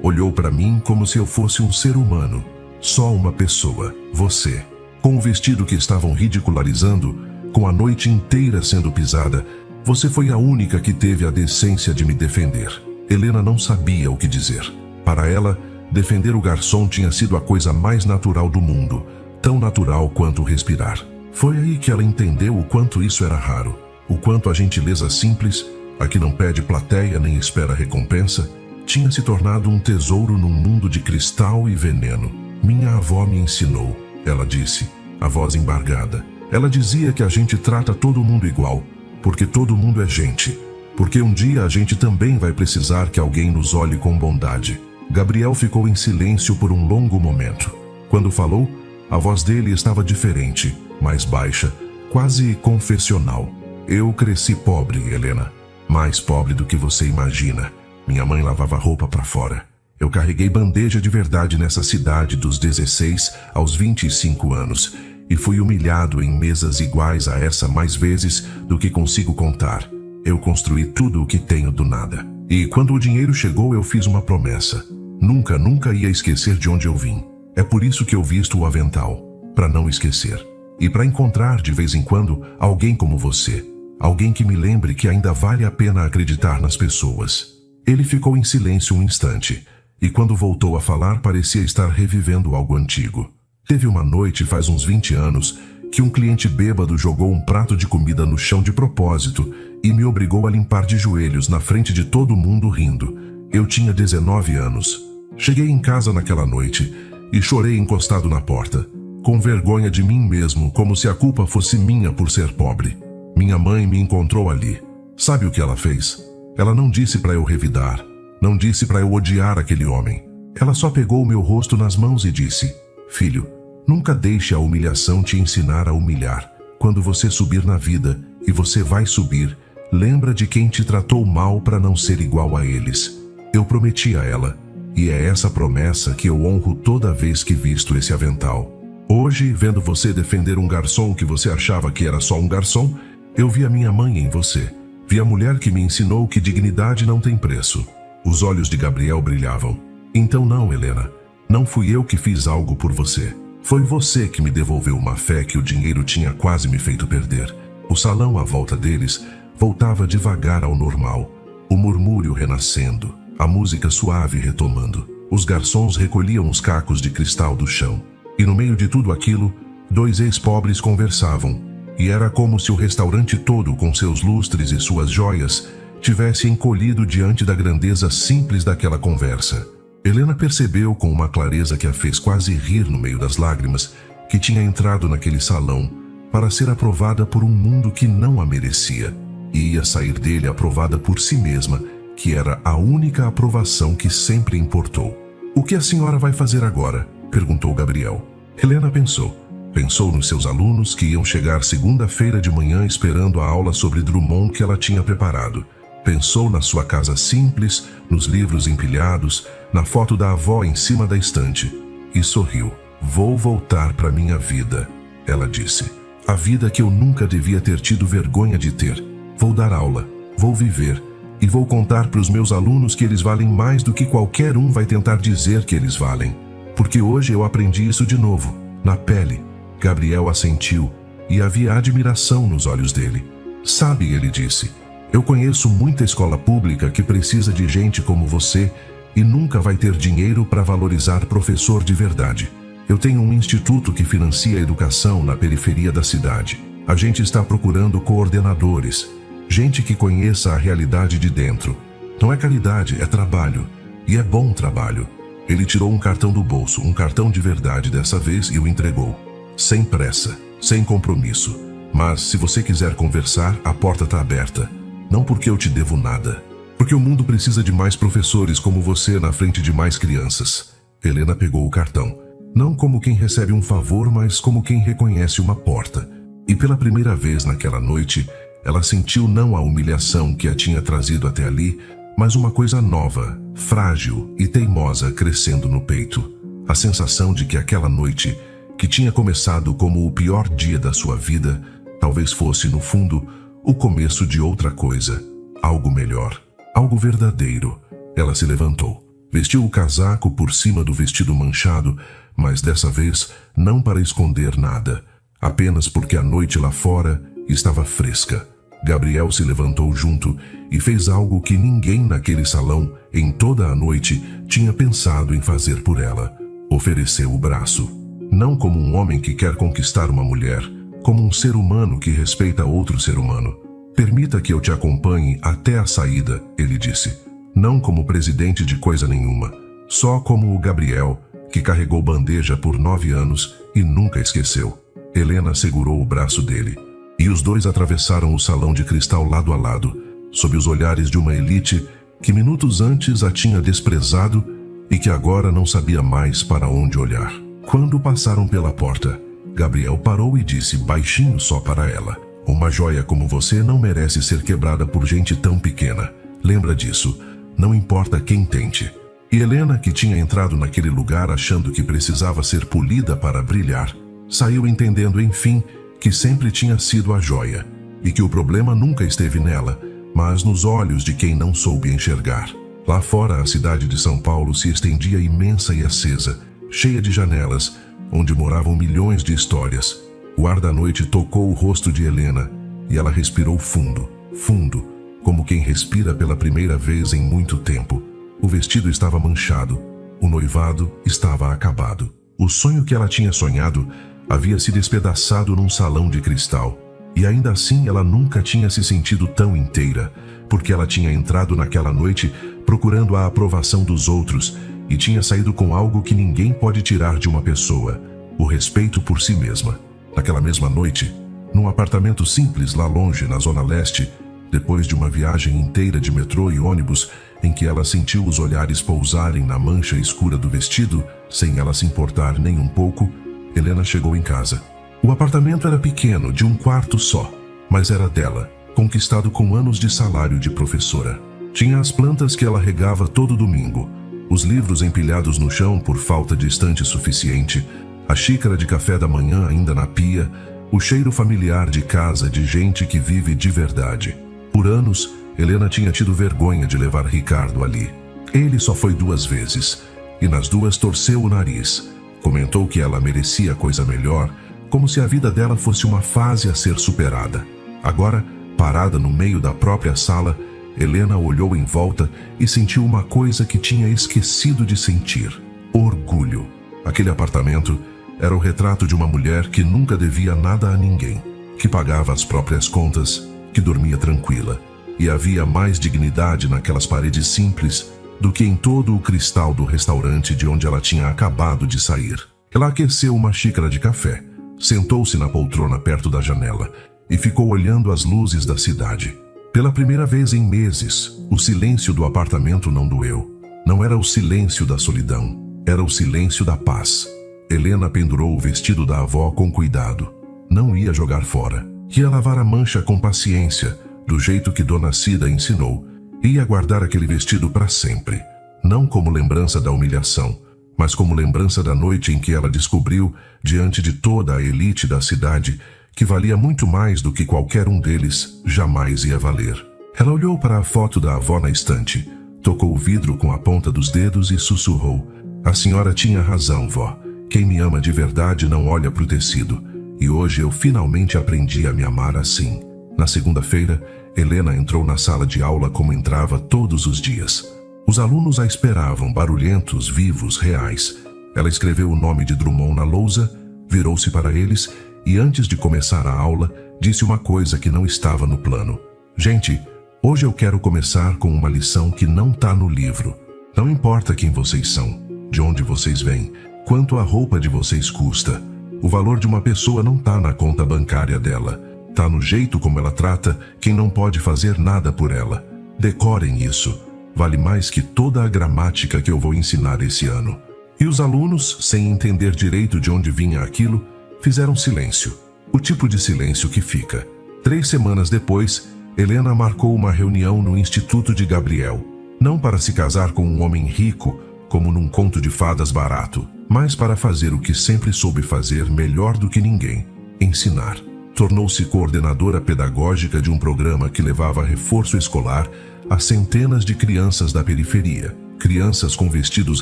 olhou para mim como se eu fosse um ser humano. Só uma pessoa, você. Com o vestido que estavam ridicularizando, com a noite inteira sendo pisada, você foi a única que teve a decência de me defender. Helena não sabia o que dizer. Para ela, defender o garçom tinha sido a coisa mais natural do mundo, tão natural quanto respirar. Foi aí que ela entendeu o quanto isso era raro, o quanto a gentileza simples, a que não pede plateia nem espera recompensa, tinha se tornado um tesouro num mundo de cristal e veneno. Minha avó me ensinou, ela disse, a voz embargada. Ela dizia que a gente trata todo mundo igual, porque todo mundo é gente, porque um dia a gente também vai precisar que alguém nos olhe com bondade. Gabriel ficou em silêncio por um longo momento. Quando falou, a voz dele estava diferente, mais baixa, quase confessional. Eu cresci pobre, Helena. Mais pobre do que você imagina. Minha mãe lavava roupa para fora. Eu carreguei bandeja de verdade nessa cidade dos 16 aos 25 anos e fui humilhado em mesas iguais a essa mais vezes do que consigo contar. Eu construí tudo o que tenho do nada. E quando o dinheiro chegou, eu fiz uma promessa. Nunca ia esquecer de onde eu vim. É por isso que eu visto o avental, para não esquecer. E para encontrar de vez em quando alguém como você. Alguém que me lembre que ainda vale a pena acreditar nas pessoas. Ele ficou em silêncio um instante, e quando voltou a falar parecia estar revivendo algo antigo. Teve uma noite, faz uns 20 anos, que um cliente bêbado jogou um prato de comida no chão de propósito e me obrigou a limpar de joelhos na frente de todo mundo rindo. Eu tinha 19 anos. Cheguei em casa naquela noite e chorei encostado na porta, com vergonha de mim mesmo, como se a culpa fosse minha por ser pobre. Minha mãe me encontrou ali. Sabe o que ela fez? Ela não disse para eu revidar, não disse para eu odiar aquele homem. Ela só pegou o meu rosto nas mãos e disse: "Filho, nunca deixe a humilhação te ensinar a humilhar. Quando você subir na vida, e você vai subir, lembra de quem te tratou mal para não ser igual a eles." Eu prometi a ela, e é essa promessa que eu honro toda vez que visto esse avental. Hoje, vendo você defender um garçom que você achava que era só um garçom, eu vi a minha mãe em você. Vi a mulher que me ensinou que dignidade não tem preço. Os olhos de Gabriel brilhavam. Então não, Helena, não fui eu que fiz algo por você. Foi você que me devolveu uma fé que o dinheiro tinha quase me feito perder. O salão à volta deles voltava devagar ao normal. O murmúrio renascendo, a música suave retomando. Os garçons recolhiam os cacos de cristal do chão. E no meio de tudo aquilo, dois ex-pobres conversavam. E era como se o restaurante todo, com seus lustres e suas joias, tivesse encolhido diante da grandeza simples daquela conversa. Helena percebeu com uma clareza que a fez quase rir no meio das lágrimas que tinha entrado naquele salão para ser aprovada por um mundo que não a merecia, e ia sair dele aprovada por si mesma, que era a única aprovação que sempre importou. "O que a senhora vai fazer agora?" perguntou Gabriel. Helena pensou. Pensou nos seus alunos que iam chegar segunda-feira de manhã esperando a aula sobre Drummond que ela tinha preparado. Pensou na sua casa simples, nos livros empilhados, na foto da avó em cima da estante. E sorriu. "Vou voltar para minha vida", ela disse. "A vida que eu nunca devia ter tido vergonha de ter. Vou dar aula, vou viver, e vou contar para os meus alunos que eles valem mais do que qualquer um vai tentar dizer que eles valem. Porque hoje eu aprendi isso de novo, na pele." Gabriel assentiu, e havia admiração nos olhos dele. "Sabe", ele disse, "eu conheço muita escola pública que precisa de gente como você e nunca vai ter dinheiro para valorizar professor de verdade. Eu tenho um instituto que financia a educação na periferia da cidade. A gente está procurando coordenadores, gente que conheça a realidade de dentro. Não é caridade, é trabalho. E é bom trabalho." Ele tirou um cartão do bolso, um cartão de verdade dessa vez, e o entregou. "Sem pressa, sem compromisso. Mas se você quiser conversar, a porta está aberta. Não porque eu te devo nada. Porque o mundo precisa de mais professores como você na frente de mais crianças." Helena pegou o cartão. Não como quem recebe um favor, mas como quem reconhece uma porta. E pela primeira vez naquela noite, ela sentiu não a humilhação que a tinha trazido até ali, mas uma coisa nova, frágil e teimosa crescendo no peito. A sensação de que aquela noite, que tinha começado como o pior dia da sua vida, talvez fosse, no fundo, o começo de outra coisa, algo melhor, algo verdadeiro. Ela se levantou, vestiu o casaco por cima do vestido manchado, mas dessa vez não para esconder nada, apenas porque a noite lá fora estava fresca. Gabriel se levantou junto e fez algo que ninguém naquele salão, em toda a noite, tinha pensado em fazer por ela. Ofereceu o braço. Não como um homem que quer conquistar uma mulher, como um ser humano que respeita outro ser humano. "Permita que eu te acompanhe até a saída", ele disse. Não como presidente de coisa nenhuma, só como o Gabriel, que carregou bandeja por 9 anos e nunca esqueceu. Helena segurou o braço dele, e os dois atravessaram o salão de cristal lado a lado, sob os olhares de uma elite que minutos antes a tinha desprezado e que agora não sabia mais para onde olhar. Quando passaram pela porta, Gabriel parou e disse baixinho só para ela: "Uma joia como você não merece ser quebrada por gente tão pequena. Lembra disso, não importa quem tente." E Helena, que tinha entrado naquele lugar achando que precisava ser polida para brilhar, saiu entendendo enfim que sempre tinha sido a joia, e que o problema nunca esteve nela, mas nos olhos de quem não soube enxergar. Lá fora, a cidade de São Paulo se estendia imensa e acesa, cheia de janelas, onde moravam milhões de histórias. O ar da noite tocou o rosto de Helena e ela respirou fundo, fundo, como quem respira pela primeira vez em muito tempo. O vestido estava manchado, o noivado estava acabado. O sonho que ela tinha sonhado havia se despedaçado num salão de cristal. E ainda assim ela nunca tinha se sentido tão inteira, porque ela tinha entrado naquela noite procurando a aprovação dos outros e tinha saído com algo que ninguém pode tirar de uma pessoa: o respeito por si mesma. Naquela mesma noite, num apartamento simples lá longe, na Zona Leste, depois de uma viagem inteira de metrô e ônibus, em que ela sentiu os olhares pousarem na mancha escura do vestido, sem ela se importar nem um pouco, Helena chegou em casa. O apartamento era pequeno, de um quarto só, mas era dela, conquistado com anos de salário de professora. Tinha as plantas que ela regava todo domingo, os livros empilhados no chão por falta de estante suficiente, a xícara de café da manhã ainda na pia, o cheiro familiar de casa de gente que vive de verdade. Por anos, Helena tinha tido vergonha de levar Ricardo ali. Ele só foi 2 vezes, e nas 2 torceu o nariz. Comentou que ela merecia coisa melhor, como se a vida dela fosse uma fase a ser superada. Agora, parada no meio da própria sala, Helena olhou em volta e sentiu uma coisa que tinha esquecido de sentir: orgulho. Aquele apartamento era o retrato de uma mulher que nunca devia nada a ninguém, que pagava as próprias contas, que dormia tranquila. E havia mais dignidade naquelas paredes simples do que em todo o cristal do restaurante de onde ela tinha acabado de sair. Ela aqueceu uma xícara de café, sentou-se na poltrona perto da janela e ficou olhando as luzes da cidade. Pela primeira vez em meses, o silêncio do apartamento não doeu. Não era o silêncio da solidão, era o silêncio da paz. Helena pendurou o vestido da avó com cuidado. Não ia jogar fora. Ia lavar a mancha com paciência, do jeito que Dona Cida ensinou. Ia guardar aquele vestido para sempre. Não como lembrança da humilhação, mas como lembrança da noite em que ela descobriu, diante de toda a elite da cidade, que valia muito mais do que qualquer um deles jamais ia valer. Ela olhou para a foto da avó na estante, tocou o vidro com a ponta dos dedos e sussurrou: "A senhora tinha razão, vó. Quem me ama de verdade não olha para o tecido. E hoje eu finalmente aprendi a me amar assim." Na segunda-feira, Helena entrou na sala de aula como entrava todos os dias. Os alunos a esperavam, barulhentos, vivos, reais. Ela escreveu o nome de Drummond na lousa, virou-se para eles e, antes de começar a aula, disse uma coisa que não estava no plano: "Gente, hoje eu quero começar com uma lição que não está no livro. Não importa quem vocês são, de onde vocês vêm, quanto a roupa de vocês custa. O valor de uma pessoa não está na conta bancária dela. Está no jeito como ela trata quem não pode fazer nada por ela. Decorem isso. Vale mais que toda a gramática que eu vou ensinar esse ano." E os alunos, sem entender direito de onde vinha aquilo, fizeram silêncio. O tipo de silêncio que fica. 3 semanas depois, Helena marcou uma reunião no Instituto de Gabriel. Não para se casar com um homem rico, como num conto de fadas barato, mas para fazer o que sempre soube fazer melhor do que ninguém: ensinar. Tornou-se coordenadora pedagógica de um programa que levava reforço escolar a centenas de crianças da periferia. Crianças com vestidos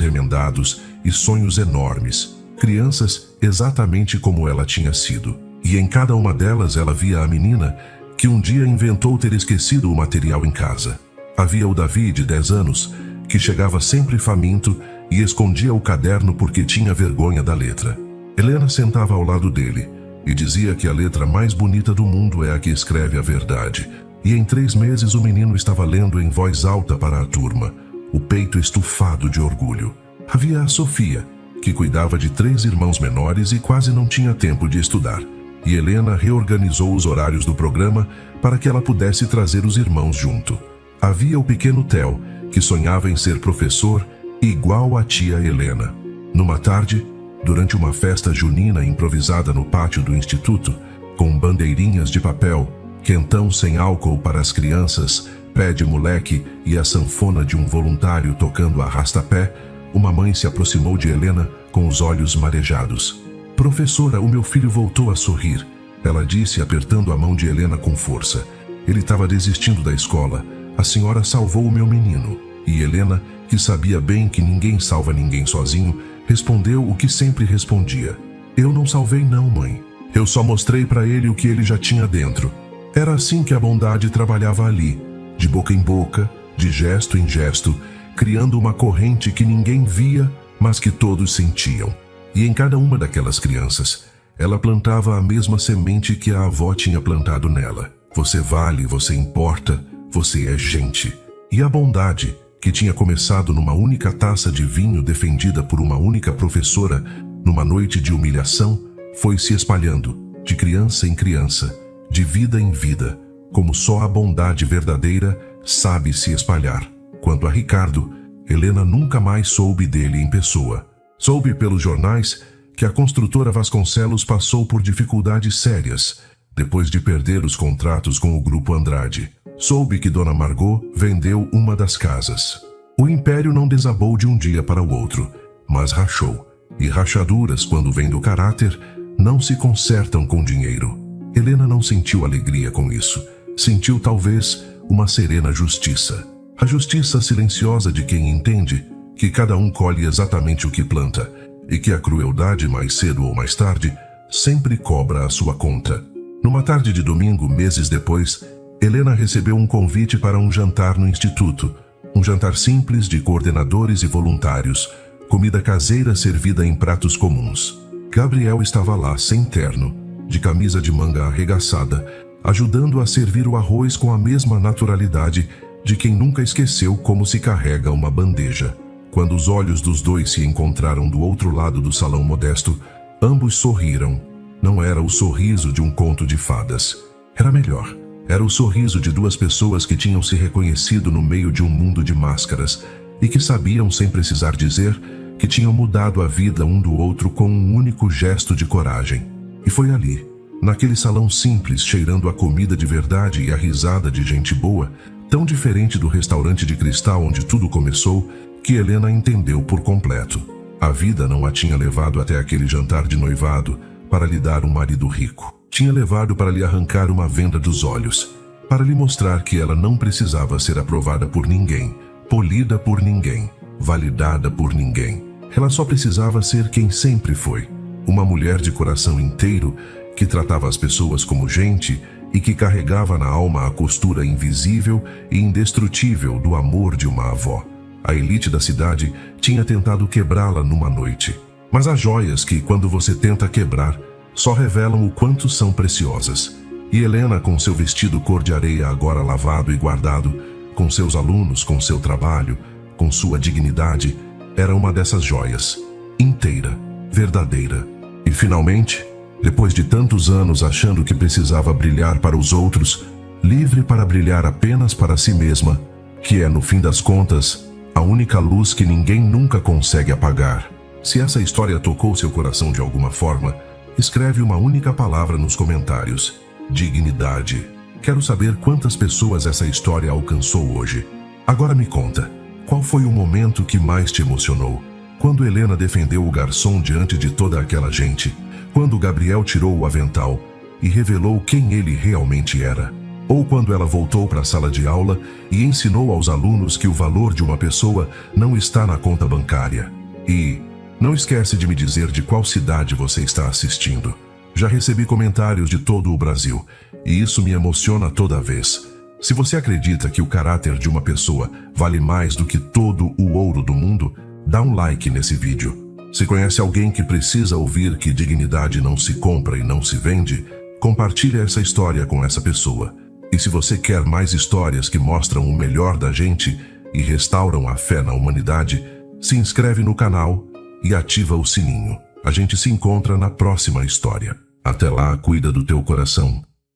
remendados e sonhos enormes. Crianças exatamente como ela tinha sido. E em cada uma delas ela via a menina que um dia inventou ter esquecido o material em casa. Havia o Davi, de 10 anos, que chegava sempre faminto e escondia o caderno porque tinha vergonha da letra. Helena sentava ao lado dele e dizia que a letra mais bonita do mundo é a que escreve a verdade. E em 3 meses o menino estava lendo em voz alta para a turma, o peito estufado de orgulho. Havia a Sofia, que cuidava de 3 irmãos menores e quase não tinha tempo de estudar. E Helena reorganizou os horários do programa para que ela pudesse trazer os irmãos junto. Havia o pequeno Theo, que sonhava em ser professor igual a tia Helena. Numa tarde, durante uma festa junina improvisada no pátio do instituto, com bandeirinhas de papel, quentão sem álcool para as crianças, pé de moleque e a sanfona de um voluntário tocando arrasta-pé, uma mãe se aproximou de Helena com os olhos marejados. "Professora, o meu filho voltou a sorrir", ela disse, apertando a mão de Helena com força. Ele estava desistindo da escola. A senhora salvou o meu menino. E Helena, que sabia bem que ninguém salva ninguém sozinho, respondeu o que sempre respondia: eu não salvei não, mãe. Eu só mostrei para ele o que ele já tinha dentro. Era assim que a bondade trabalhava ali, de boca em boca, de gesto em gesto, criando uma corrente que ninguém via, mas que todos sentiam. E em cada uma daquelas crianças, ela plantava a mesma semente que a avó tinha plantado nela. Você vale, você importa, você é gente. E a bondade, que tinha começado numa única taça de vinho defendida por uma única professora, numa noite de humilhação, foi se espalhando, de criança em criança, de vida em vida, como só a bondade verdadeira sabe se espalhar. Quanto a Ricardo, Helena nunca mais soube dele em pessoa. Soube pelos jornais que a construtora Vasconcelos passou por dificuldades sérias, depois de perder os contratos com o Grupo Andrade. Soube que Dona Margot vendeu uma das casas. O império não desabou de um dia para o outro, mas rachou. E rachaduras, quando vêm do caráter, não se consertam com dinheiro. Helena não sentiu alegria com isso. Sentiu, talvez, uma serena justiça. A justiça silenciosa de quem entende que cada um colhe exatamente o que planta e que a crueldade, mais cedo ou mais tarde, sempre cobra a sua conta. Numa tarde de domingo, meses depois, Helena recebeu um convite para um jantar no instituto. Um jantar simples de coordenadores e voluntários, comida caseira servida em pratos comuns. Gabriel estava lá, sem terno, de camisa de manga arregaçada, ajudando a servir o arroz com a mesma naturalidade de quem nunca esqueceu como se carrega uma bandeja. Quando os olhos dos dois se encontraram do outro lado do salão modesto, ambos sorriram. Não era o sorriso de um conto de fadas. Era melhor. Era o sorriso de duas pessoas que tinham se reconhecido no meio de um mundo de máscaras e que sabiam, sem precisar dizer, que tinham mudado a vida um do outro com um único gesto de coragem. E foi ali, naquele salão simples, cheirando a comida de verdade e a risada de gente boa, tão diferente do restaurante de cristal onde tudo começou, que Helena entendeu por completo. A vida não a tinha levado até aquele jantar de noivado para lhe dar um marido rico. Tinha levado para lhe arrancar uma venda dos olhos, para lhe mostrar que ela não precisava ser aprovada por ninguém, polida por ninguém, validada por ninguém. Ela só precisava ser quem sempre foi, uma mulher de coração inteiro que tratava as pessoas como gente e que carregava na alma a costura invisível e indestrutível do amor de uma avó. A elite da cidade tinha tentado quebrá-la numa noite. Mas há joias que, quando você tenta quebrar, só revelam o quanto são preciosas. E Helena, com seu vestido cor de areia agora lavado e guardado, com seus alunos, com seu trabalho, com sua dignidade, era uma dessas joias, inteira, verdadeira. E finalmente, depois de tantos anos achando que precisava brilhar para os outros, livre para brilhar apenas para si mesma, que é, no fim das contas, a única luz que ninguém nunca consegue apagar. Se essa história tocou seu coração de alguma forma, escreve uma única palavra nos comentários: dignidade. Quero saber quantas pessoas essa história alcançou hoje. Agora me conta, qual foi o momento que mais te emocionou? Quando Helena defendeu o garçom diante de toda aquela gente? Quando Gabriel tirou o avental e revelou quem ele realmente era? Ou quando ela voltou para a sala de aula e ensinou aos alunos que o valor de uma pessoa não está na conta bancária? E não esquece de me dizer de qual cidade você está assistindo. Já recebi comentários de todo o Brasil, e isso me emociona toda vez. Se você acredita que o caráter de uma pessoa vale mais do que todo o ouro do mundo, dá um like nesse vídeo. Se conhece alguém que precisa ouvir que dignidade não se compra e não se vende, compartilhe essa história com essa pessoa. E se você quer mais histórias que mostram o melhor da gente e restauram a fé na humanidade, se inscreve no canal e ativa o sininho. A gente se encontra na próxima história. Até lá, cuida do teu coração.